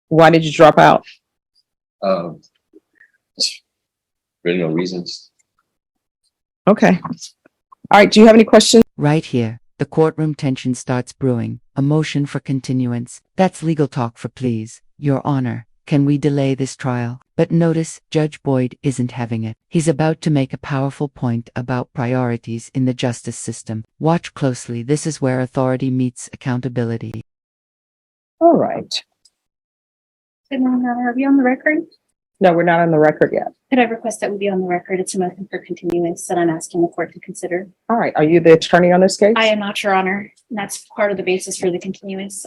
Why did you drop out? Really no reasons. Okay. All right. Do you have any questions? Right here, the courtroom tension starts brewing. A motion for continuance. That's legal talk for please. Your Honor, can we delay this trial? But notice, Judge Boyd isn't having it. He's about to make a powerful point about priorities in the justice system. Watch closely. This is where authority meets accountability. All right. Good morning, Your Honor. Are we on the record? No, we're not on the record yet. Could I request that we be on the record? It's a motion for continuance that I'm asking the court to consider. All right. Are you the attorney on this case? I am not, Your Honor. And that's part of the basis for the continuance.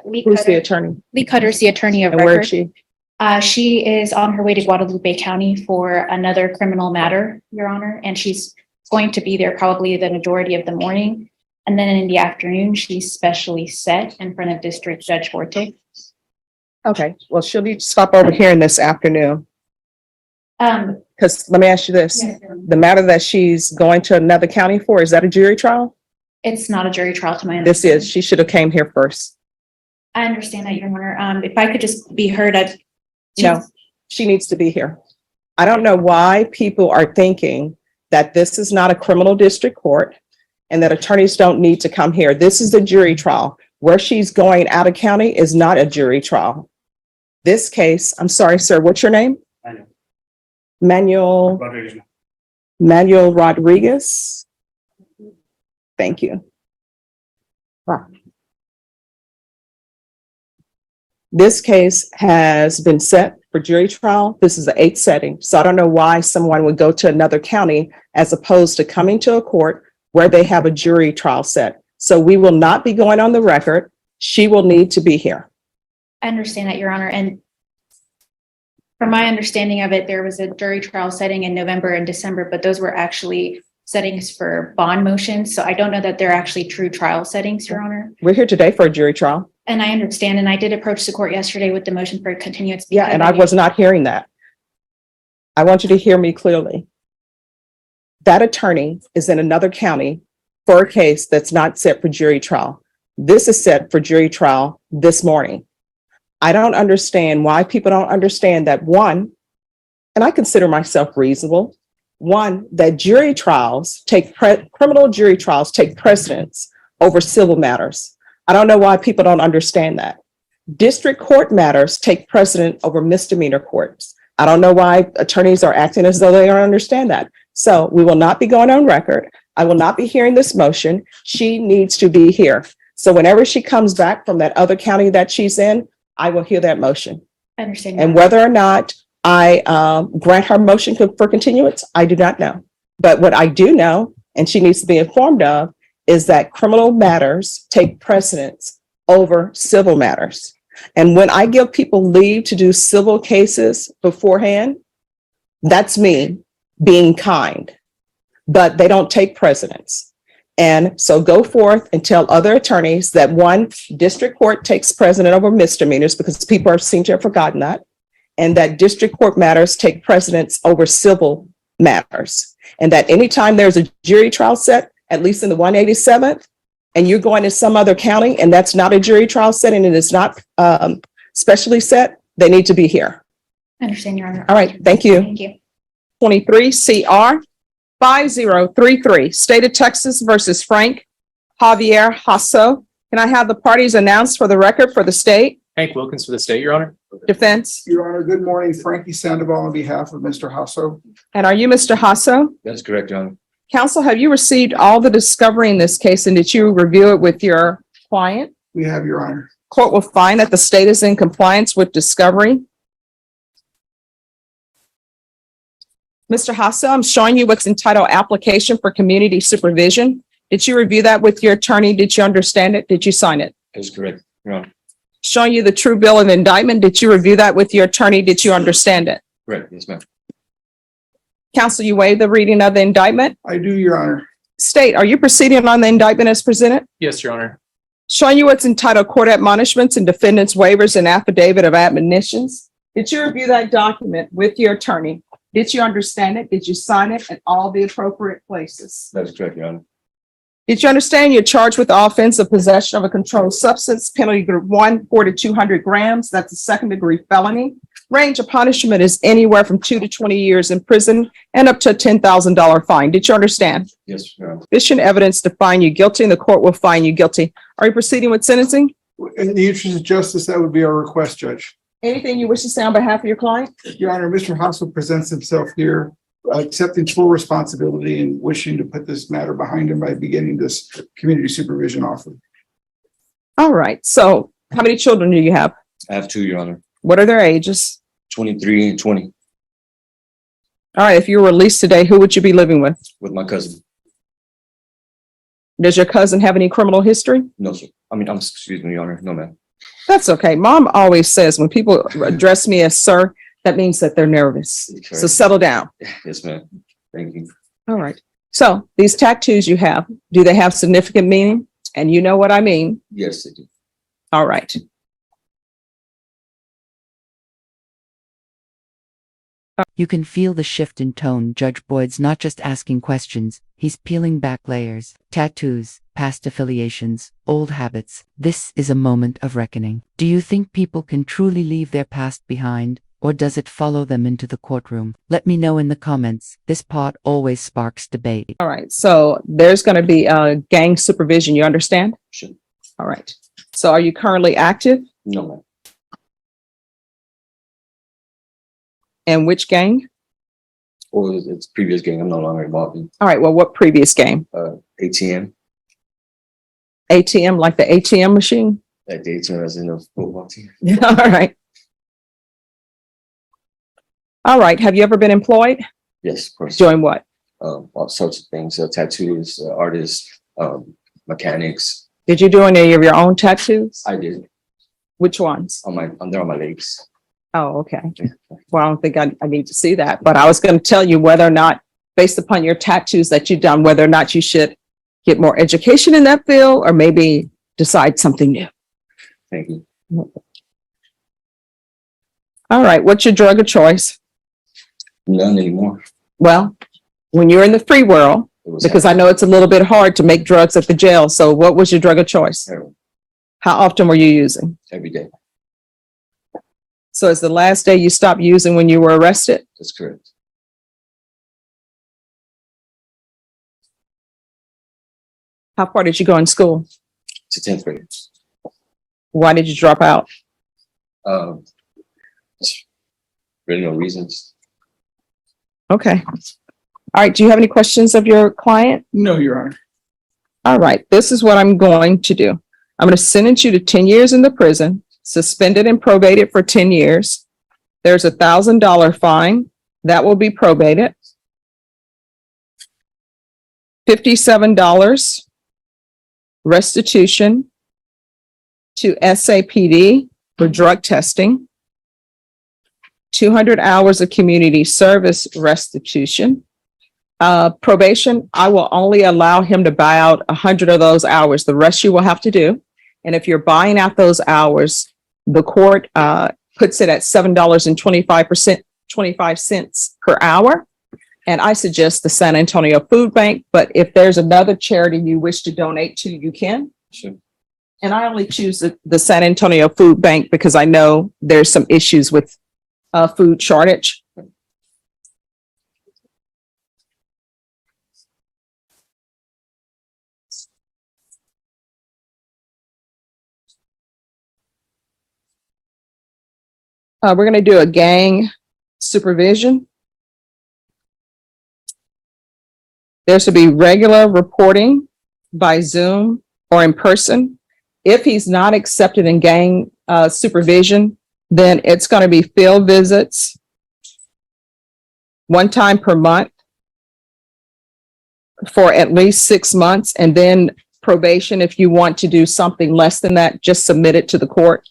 Who's the attorney? Lee Cutter's the attorney of And where record. is she? She is on her way to Guadalupe County for another criminal matter, Your Honor, and she's going to be there probably the majority of the morning. And then in the afternoon, she's specially set in front of District Judge Forte. Okay. Well, she'll need to stop over here in this afternoon. Because let me ask you this. Yes, The matter that she's going to another county for, is that a jury trial? it's not a jury trial to my This understanding. is. She should have came here first. I understand that, Your Honor. If I could just be heard at. No, she needs to be here. I don't know why people are thinking that this is not a criminal district court and that attorneys don't need to come here. This is a jury trial. Where she's going out of county is not a jury trial. This case, I'm sorry, sir, what's your name? Manuel Rodriguez. Thank you. Wow. This case has been set for jury trial. This is the 8th setting. So I don't know why someone would go to another county as opposed to coming to a court where they have a jury trial set. So we will not be going on the record. She will need to be here. I understand that, Your Honor. And from my understanding of it, there was a jury trial setting in November and December, but those were actually settings for bond motions. So I don't know that they're actually true trial settings, Your Honor. We're here today for a jury trial. And I understand, and I did approach the court yesterday with the motion for continuance. Yeah, and I was not hearing that. I want you to hear me clearly. That attorney is in another county for a case that's not set for jury trial. This is set for jury trial this morning. I don't understand why people don't understand that, one, and I consider myself reasonable, one, that jury trials criminal jury trials take precedence over civil matters. I don't know why people don't understand that. District court matters take precedent over misdemeanor courts. I don't know why attorneys are acting as though they don't understand that. So we will not be going on record. I will not be hearing this motion. She needs to be here. So whenever she comes back from that other county that she's in, I will hear that motion. I understand. And whether or not I grant her motion for continuance, I do not know. But what I do know, and she needs to be informed of, is that criminal matters take precedence over civil matters. And when I give people leave to do civil cases beforehand, that's me being kind, but they don't take precedence. And so go forth and tell other attorneys that, one, district court takes precedent over misdemeanors, because people seem to have forgotten that, and that district court matters take precedence over civil matters. And that anytime there's a jury trial set, at least in the 187th, and you're going to some other county and that's not a jury trial setting and it's not specially set, they need to be here. I understand, Your Honor. All right, thank you. Thank you. 23 CR 5033, State of Texas versus Frank Javier Hasso. Can I have the parties announced for the record for the state? Hank Wilkins for the state, Your Honor. Defense. Your Honor, good morning. Frankie Sandoval on behalf of Mr. Hasso. And are you Mr. Hasso? That's correct, John. Counsel, have you received all the discovery in this case and did you review it with your client? We have, Your Honor. Court will find that the state is in compliance with discovery. Mr. Hasso, I'm showing you what's entitled Application for Community Supervision. Did you review that with your attorney? Did you understand it? Did you sign it? That's correct, Your Honor. Showing you the true bill of indictment. Did you review that with your attorney? Did you understand it? Correct, yes, ma'am. Counsel, you waive the reading of the indictment. I do, Your Honor. State, are you proceeding on the indictment as presented? Yes, Your Honor. Showing you what's entitled Court Admonishments and Defendants Waivers and Affidavit of Admonitions. Did you review that document with your attorney? Did you understand it? Did you sign it at all the appropriate places? That's correct, Your Honor. Did you understand you're charged with the offense of possession of a controlled substance, penalty group 1, 4 to 200 grams? That's a second-degree felony. Range of punishment is anywhere from 2 to 20 years in prison and up to a $10,000 fine. Did you understand? Yes, Your Honor. Sufficient evidence to find you guilty, and the court will find you guilty. Are you proceeding with sentencing? In the interest of justice, that would be our request, Judge. Anything you wish to say on behalf of your client? Your Honor, Mr. Hassel presents himself here accepting full responsibility and wishing to put this matter behind him by beginning this community supervision offer. All right. So how many children do you have? I have two, Your Honor. What are their ages? 23 and 20 All right. If you were released today, who would you be living with? with my cousin. Does your cousin have any criminal history? No, sir. Excuse me, Your Honor. No, ma'am. That's okay. Mom always says when people address me as sir, that means that they're nervous. So settle down. Yes, ma'am. Thank you. All right. So these tattoos you have, do they have significant meaning? And you know what I mean. Yes, they do. All right. You can feel the shift in tone. Judge Boyd's not just asking questions, he's peeling back layers. Tattoos, past affiliations, old habits. This is a moment of reckoning. Do you think people can truly leave their past behind, or does it follow them into the courtroom? Let me know in the comments. This part always sparks debate. All right. So there's going to be gang supervision. You understand? Sure. All right. So are you currently active? No, ma'am. And which gang? Or it's previous game. I'm no longer involved in All right. Well, what previous game? ATM. ATM, like the ATM machine? Like the ATM as in the football team. All right. All right. Have you ever been employed? Yes, of course. Doing what? All sorts of things. Tattoos, artists, mechanics. Did you do any of your own tattoos? I did Which ones? they're on my legs. Oh, okay. Well, I don't think I need to see that, but I was going to tell you whether or not, based upon your tattoos that you've done, whether or not you should get more education in that field or maybe decide something new. Thank you. All right. What's your drug of choice? None anymore. Well, when you're in the free world, It was because I know it's a little bit hard to make drugs at the jail. So what was your drug of choice? heroin How often were you using? every day. So is the last day you stopped using when you were arrested? That's correct. How far did you go in school? To 10th grade. Why did you drop out? Really no reasons. Okay. All right. Do you have any questions of your client? No, Your Honor. All right. This is what I'm going to do. I'm going to sentence you to 10 years in the prison, suspended and probated for 10 years. There's $1,000 fine that will be probated. $57 restitution to SAPD for drug testing. 200 hours of community service restitution. Probation, I will only allow him to buy out 100 of those hours. The rest you will have to do. And if you're buying out those hours, the court puts it at $7.25 per hour. And I suggest the San Antonio Food Bank, but if there's another charity you wish to donate to, you can. Sure. And I only choose the San Antonio Food Bank because I know there's some issues with food shortage. We're going to do a gang supervision. There should be regular reporting by Zoom or in person. If he's not accepted in gang supervision, then it's going to be field visits 1 time per month for at least 6 months, and then probation. If you want to do something less than that, just submit it to the court.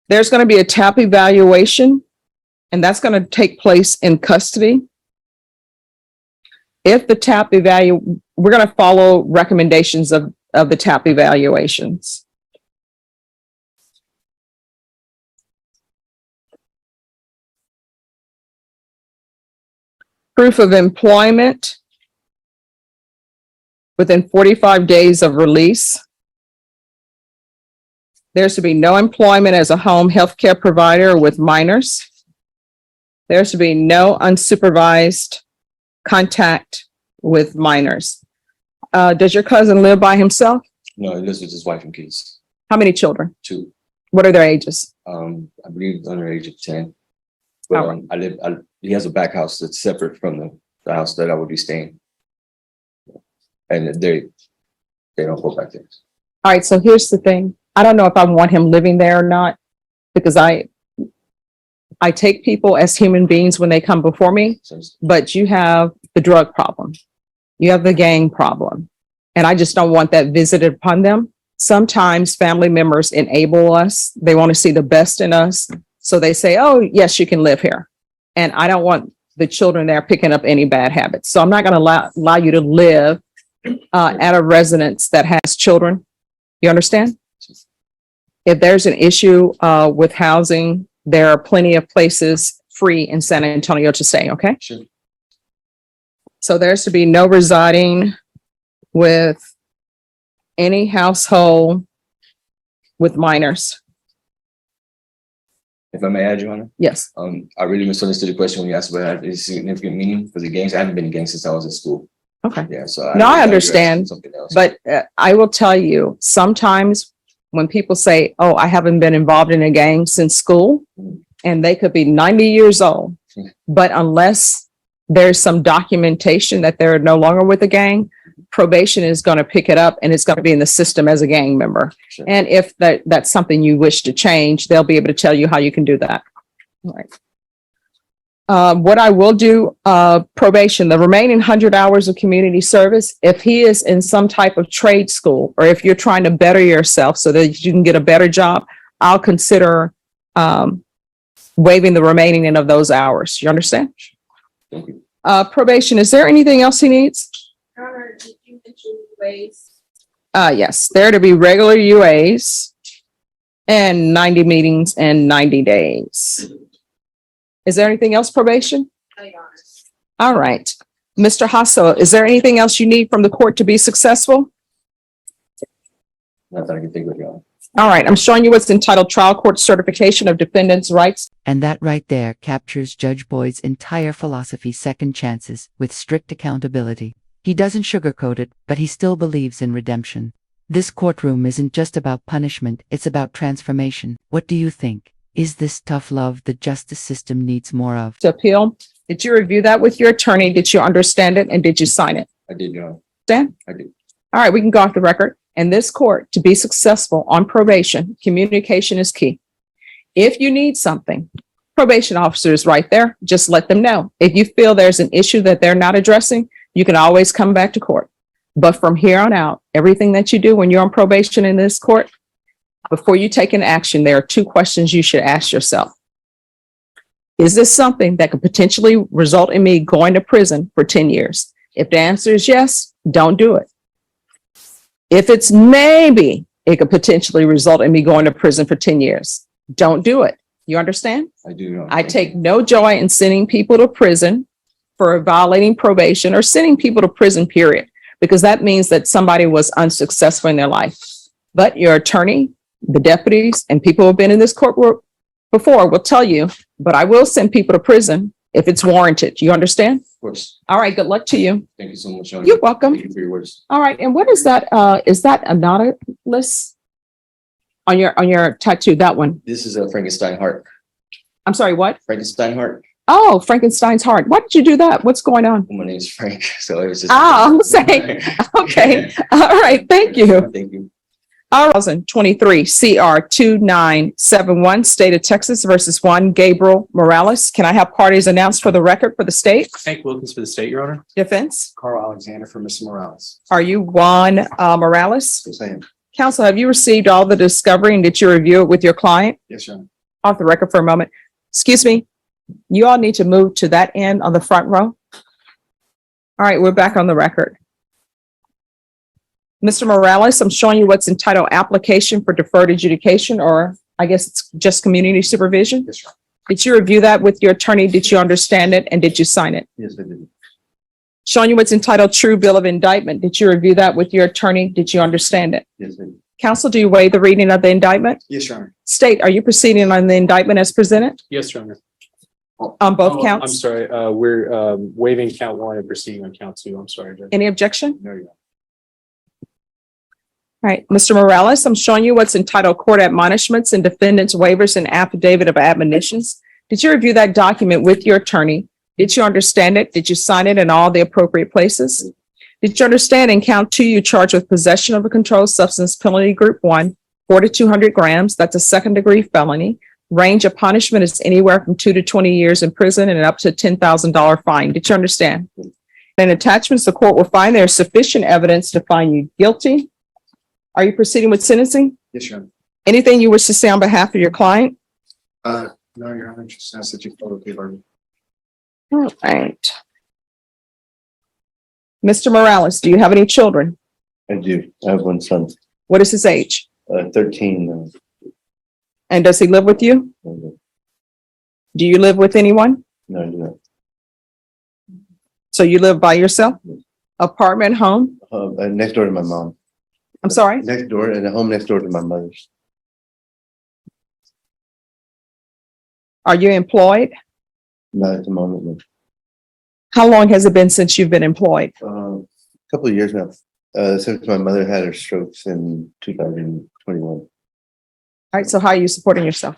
There's going to be a TAP evaluation, and that's going to take place in custody. If the TAP we're going to follow recommendations of the TAP evaluations. Proof of employment. within 45 days of release. There's to be no employment as a home healthcare provider with minors. There's to be no unsupervised contact with minors. Does your cousin live by himself? No, he lives with his wife and kids, How many children? 2. What are their ages? I believe he's under the age of 10. But Alright. he has a back house that's separate from the house that I would be staying. And they don't go back there. All right, so here's the thing. I don't know if I want him living there or not, because I take people as human beings when they come before me, So but you have the drug problem. You have the gang problem. And I just don't want that visited upon them. Sometimes family members enable us. They want to see the best in us. So they say, oh, yes, you can live here. And I don't want the children there picking up any bad habits. So I'm not going to allow you to live at a residence that has children. You understand? If there's an issue with housing, there are plenty of places free in San Antonio to stay, okay? sure. So there's to be no residing with any household with minors. If I may add, Your Honor, Yes. I really misunderstood the question when you asked about its significant meaning for the gangs. I haven't been in gangs since I was in school. Okay. Yeah, so No, I thought you were understand, asking something else. But I will tell you, sometimes when people say, oh, I haven't been involved in a gang since school, and they could be 90 years old, but unless there's some documentation that they're no longer with a gang, probation is going to pick it up and it's going to be in the system as a gang member. Sure. And if that's something you wish to change, they'll be able to tell you how you can do that. All right. What I will do, probation, the remaining 100 hours of community service, if he is in some type of trade school, or if you're trying to better yourself so that you can get a better job, I'll consider waiving the remaining of those hours. You understand? Thank you. Probation, is there anything else he needs? Did you mention ways? Yes, there to be regular UAs and 90 meetings in 90 days. Is there anything else, probation? All right. Mr. Hasso, is there anything else you need from the court to be successful? Not that I can think of, Your Honor. All right, I'm showing you what's entitled Trial Court Certification of Defendant's Rights. And that right there captures Judge Boyd's entire philosophy: second chances with strict accountability. He doesn't sugarcoat it, but he still believes in redemption. This courtroom isn't just about punishment, it's about transformation. What do you think? Is this tough love the justice system needs more of? To appeal. Did you review that with your attorney? Did you understand it? And did you sign it? I did, Your Honor. Dan? I did. All right, we can go off the record. And this court, to be successful on probation, communication is key. If you need something, probation officer is right there. Just let them know. If you feel there's an issue that they're not addressing, you can always come back to court. But from here on out, everything that you do when you're on probation in this court, before you take an action, there are 2 questions you should ask yourself. Is this something that could potentially result in me going to prison for 10 years? If the answer is yes, don't do it. If it's maybe it could potentially result in me going to prison for 10 years, don't do it. You understand? I do, Your Honor. I Thank take you. no joy in sending people to prison for violating probation or sending people to prison, period, because that means that somebody was unsuccessful in their life. But your attorney, the deputies, and people who have been in this court before will tell you, but I will send people to prison if it's warranted. You understand? Of course. All right, good luck to you. Thank you so much, Your Honor. You're welcome. Thank you for your words. All right, and what is that? Is that a nautilus on your tattoo? That one. This is a Frankenstein heart. I'm sorry, what? Frankenstein heart. Oh, Frankenstein's heart. Why did you do that? What's going on? My name is Frank, so it was just. I'm saying, okay. All right, thank you. Thank you. 2023 CR 2971, State of Texas versus Juan Gabriel Morales. Can I have parties announced for the record for the state? Hank Wilkins for the state, Your Honor. Defense? Carl Alexander for Mr. Morales. Are you Juan Morales? Yes, I am. Counsel, have you received all the discovery and did you review it with your client? Yes, Your Honor. Off the record for a moment. Excuse me. You all need to move to that end on the front row. All right, we're back on the record. Mr. Morales, I'm showing you what's entitled Application for Deferred Adjudication, or I guess it's just community supervision. Yes, Your Honor. Did you review that with your attorney? Did you understand it? And did you sign it? Yes, I did. Showing you what's entitled True Bill of Indictment. Did you review that with your attorney? Did you understand it? Yes, sir. Counsel, do you waive the reading of the indictment? Yes, Your Honor. State, are you proceeding on the indictment as presented Yes, Your Honor. on both Oh, counts? I'm sorry, we're waiving count one and proceeding on count two. I'm sorry, Judge. Any objection? No, Your Honor. All right, Mr. Morales, I'm showing you what's entitled Court Admonishments and Defendant's Waivers and Affidavit of Admonitions. Did you review that document with your attorney? Did you understand it? Did you sign it in all the appropriate places? Did you understand in count two, you charged with possession of a controlled substance, penalty group 1, 4 to 200 grams. That's a second-degree felony. Range of punishment is anywhere from 2 to 20 years in prison and up to $10,000 fine. Did you understand? In attachments, the court will find there is sufficient evidence to find you guilty. Are you proceeding with sentencing? Yes, Your Honor. Anything you wish to say on behalf of your client? No, Your Honor, just ask that you follow the bargain. All right. Mr. Morales, do you have any children? I do. I have one son, What is his age? 13. And does he live with you? Do you live with anyone? No, I do not. So you live by yourself? Apartment, home? Next door to my mom. I'm sorry? Next door, and a home next door to my mother's. Are you employed? Not at the moment. No. How long has it been since you've been employed? A couple of years now. Since my mother had her strokes in 2021. All right, so how are you supporting yourself?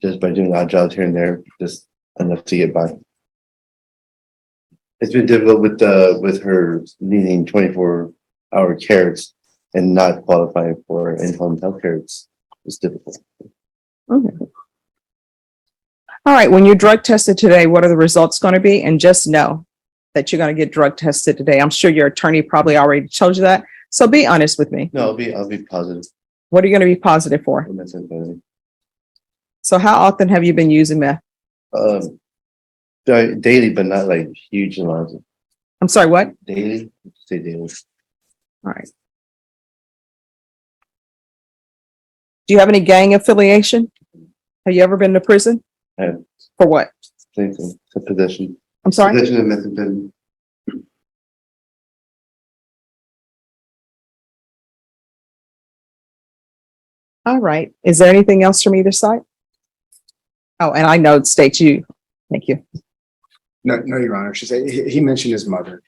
Just by doing odd jobs here and there, just enough to get by. It's been difficult with her needing 24-hour care and not qualifying for in-home health care. It's difficult. Okay. All right, when you're drug tested today, what are the results going to be? And just know that you're going to get drug tested today. I'm sure your attorney probably already told you that. So be honest with me. No, I'll be positive. What are you going to be positive for? on methamphetamine. So how often have you been using meth? Daily, but not like huge amounts. I'm sorry, what? Daily, say daily. All right. Do you have any gang affiliation? Have you ever been to prison? I have. For what? Same thing. It's possession. I'm sorry? Possession of methamphetamine. All right. Is there anything else from either side? Oh, and I know it states you. Thank you. No, Your Honor. He mentioned his mother.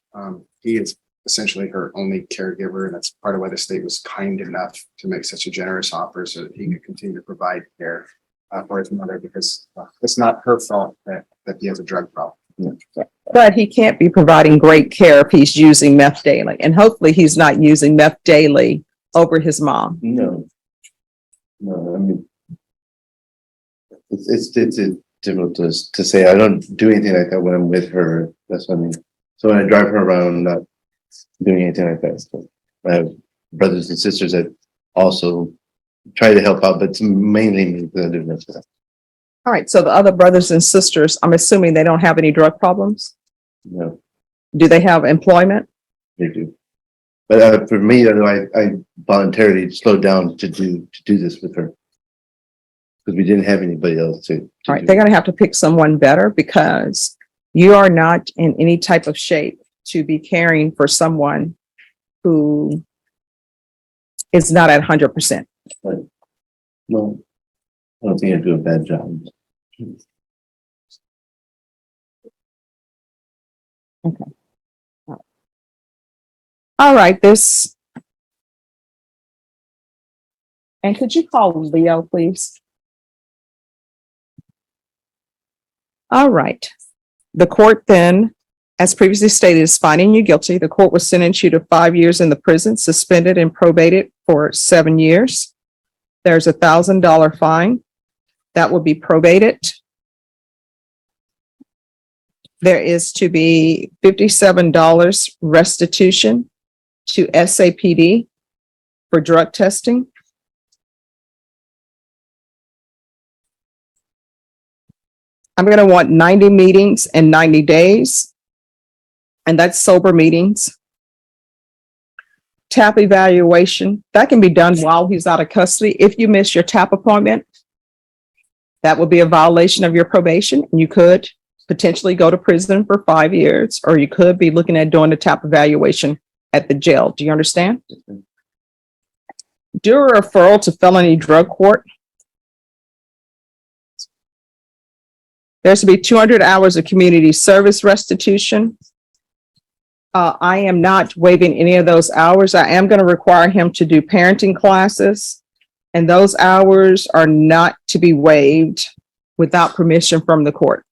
He is essentially her only caregiver, and that's part of why the state was kind enough to make such a generous offer so that he could continue to provide care for his mother, because it's not her fault that he has a drug problem. But he can't be providing great care if he's using meth daily. And hopefully he's not using meth daily over his mom. No. I mean, it's difficult to say. I don't do anything like that when I'm with her. That's what I mean. So when I drive her around, I'm not doing anything like that. So I have brothers and sisters that also try to help out, but it's mainly me that do that. All right. So the other brothers and sisters, I'm assuming they don't have any drug problems. No, Do they have employment? they do. But for me, I voluntarily slowed down to do this with her because we didn't have anybody else to All right. do They're it. going to have to pick someone better because you are not in any type of shape to be caring for someone who is not at 100%. No, I don't think I do a bad job. All right. And could you call Leo, please? All right. The court then, as previously stated, is finding you guilty. The court will sentence you to 5 years in the prison, suspended and probated for 7 years. There's a $1,000 fine that will be probated. There is to be $57 restitution to SAPD for drug testing. I'm going to want 90 meetings in 90 days, and that's sober meetings. TAP evaluation, that can be done while he's out of custody. If you miss your TAP appointment, that will be a violation of your probation, and you could potentially go to prison for 5 years, or you could be looking at doing a TAP evaluation at the jail. Do you understand? Do a referral to felony drug court. There's to be 200 hours of community service restitution. I am not waiving any of those hours. I am going to require him to do parenting classes, and those hours are not to be waived without permission from the court.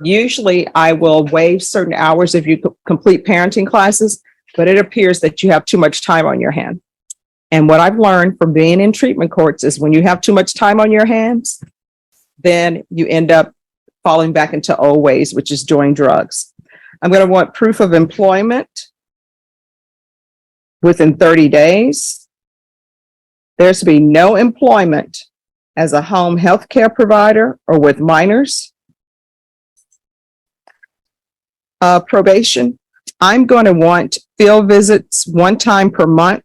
Usually I will waive certain hours if you complete parenting classes, but it appears that you have too much time on your hand. And what I've learned from being in treatment courts is when you have too much time on your hands, then you end up falling back into old ways, which is doing drugs. I'm going to want proof of employment within 30 days. There's to be no employment as a home health care provider or with minors. Probation. I'm going to want field visits 1 time per month.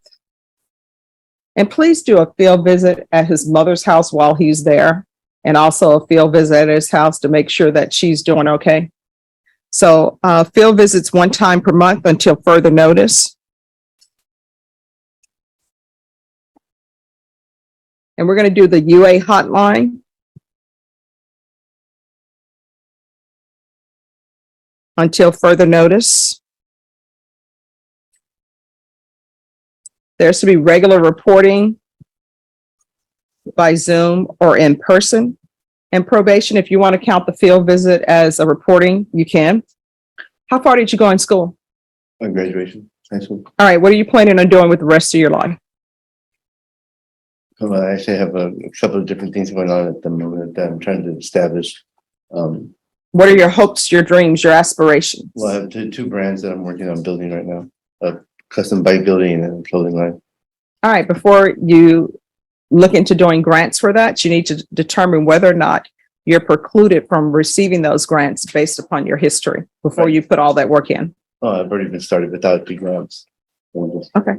And please do a field visit at his mother's house while he's there, and also a field visit at his house to make sure that she's doing okay. So field visits 1 time per month until further notice. And we're going to do the UA hotline until further notice. There's to be regular reporting by Zoom or in person. And probation, if you want to count the field visit as a reporting, you can. How far did you go in school? On graduation, high school. All right, what are you planning on doing with the rest of your life? Well, I actually have a couple of different things going on at the moment that I'm trying to establish. What are your hopes, your dreams, your aspirations? Well, I have two brands that I'm working on building right now, a custom bike building and a clothing line. All right, before you look into doing grants for that, you need to determine whether or not you're precluded from receiving those grants based upon your history before you put all that work in. Oh, I've already been started without the grants. Okay.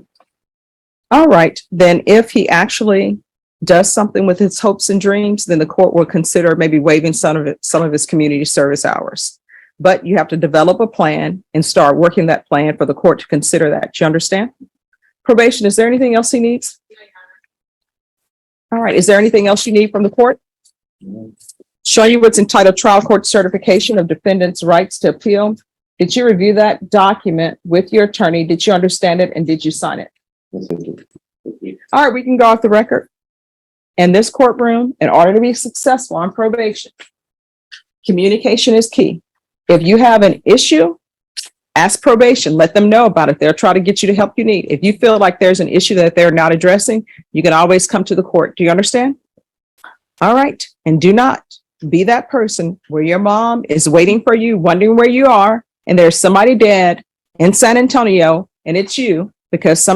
All right, then if he actually does something with his hopes and dreams, then the court will consider maybe waiving some of his community service hours. But you have to develop a plan and start working that plan for the court to consider that. You understand? Probation, is there anything else he needs? All right, is there anything else you need from the court? Show you what's entitled Trial Court Certification of Defendant's Rights to Appeal. Did you review that document with your attorney? Did you understand it and did you sign it? Yes, I do. All right, we can go off the record. In this courtroom, in order to be successful on probation, communication is key. If you have an issue, ask probation, let them know about it. They'll try to get you the help you need. If you feel like there's an issue that they're not addressing, you can always come to the court. Do you understand? All right. And do not be that person where your mom is waiting for you, wondering where you are, and there's somebody dead in San Antonio, and it's you, because some